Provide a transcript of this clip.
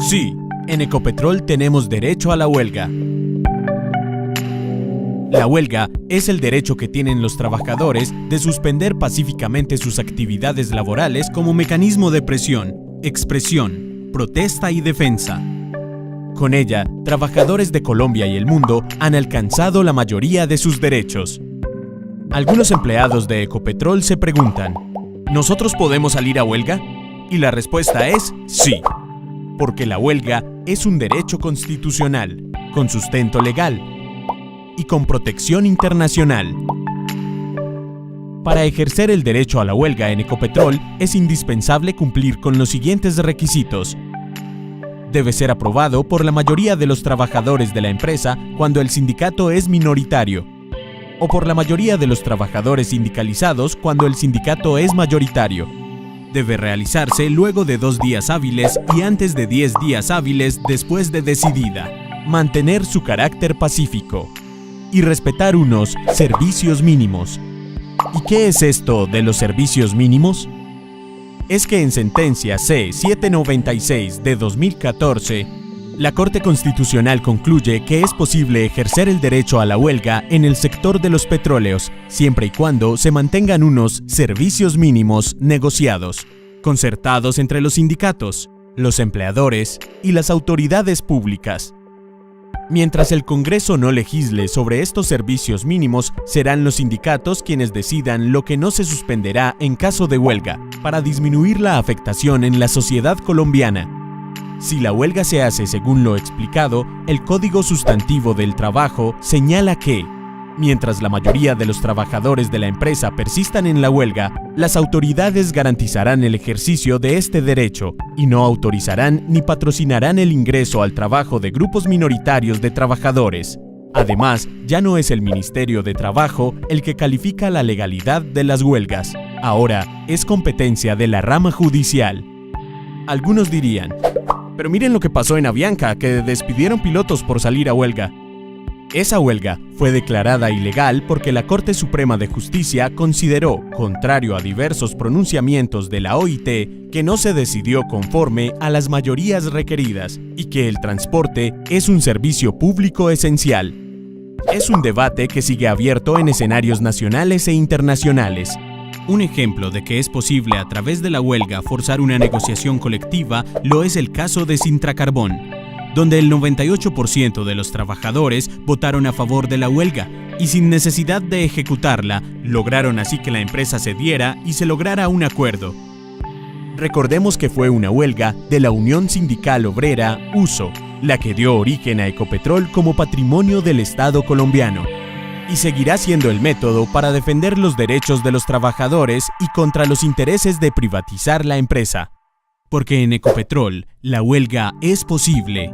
Sí, en Ecopetrol tenemos derecho a la huelga. La huelga es el derecho que tienen los trabajadores de suspender pacíficamente sus actividades laborales como mecanismo de presión, expresión, protesta y defensa. Con ella, trabajadores de Colombia y el mundo han alcanzado la mayoría de sus derechos. Algunos empleados de Ecopetrol se preguntan, ¿nosotros podemos salir a huelga? Y la respuesta es sí, porque la huelga es un derecho constitucional, con sustento legal y con protección internacional. Para ejercer el derecho a la huelga en Ecopetrol es indispensable cumplir con los siguientes requisitos. Debe ser aprobado por la mayoría de los trabajadores de la empresa cuando el sindicato es minoritario, o por la mayoría de los trabajadores sindicalizados cuando el sindicato es mayoritario. Debe realizarse luego de 2 días hábiles y antes de 10 días hábiles después de decidida. Mantener su carácter pacífico y respetar unos servicios mínimos. ¿Y qué es esto de los servicios mínimos? Es que en sentencia C-796 de 2014, la Corte Constitucional concluye que es posible ejercer el derecho a la huelga en el sector de los petróleos, siempre y cuando se mantengan unos servicios mínimos negociados, concertados entre los sindicatos, los empleadores y las autoridades públicas. Mientras el Congreso no legisle sobre estos servicios mínimos, serán los sindicatos quienes decidan lo que no se suspenderá en caso de huelga, para disminuir la afectación en la sociedad colombiana. Si la huelga se hace según lo explicado, el Código Sustantivo del Trabajo señala que, mientras la mayoría de los trabajadores de la empresa persistan en la huelga, las autoridades garantizarán el ejercicio de este derecho y no autorizarán ni patrocinarán el ingreso al trabajo de grupos minoritarios de trabajadores. Además, ya no es el Ministerio de Trabajo el que califica la legalidad de las huelgas. Ahora es competencia de la rama judicial. Algunos dirían, pero miren lo que pasó en Avianca, que despidieron pilotos por salir a huelga. Esa huelga fue declarada ilegal porque la Corte Suprema de Justicia consideró, contrario a diversos pronunciamientos de la OIT, que no se decidió conforme a las mayorías requeridas y que el transporte es un servicio público esencial. Es un debate que sigue abierto en escenarios nacionales e internacionales. Un ejemplo de que es posible a través de la huelga forzar una negociación colectiva lo es el caso de Sintracarbón, donde el 98% de los trabajadores votaron a favor de la huelga y sin necesidad de ejecutarla, lograron así que la empresa cediera y se lograra un acuerdo. Recordemos que fue una huelga de la Unión Sindical Obrera, USO, la que dio origen a Ecopetrol como patrimonio del Estado colombiano, y seguirá siendo el método para defender los derechos de los trabajadores y contra los intereses de privatizar la empresa. Porque en Ecopetrol, la huelga es posible.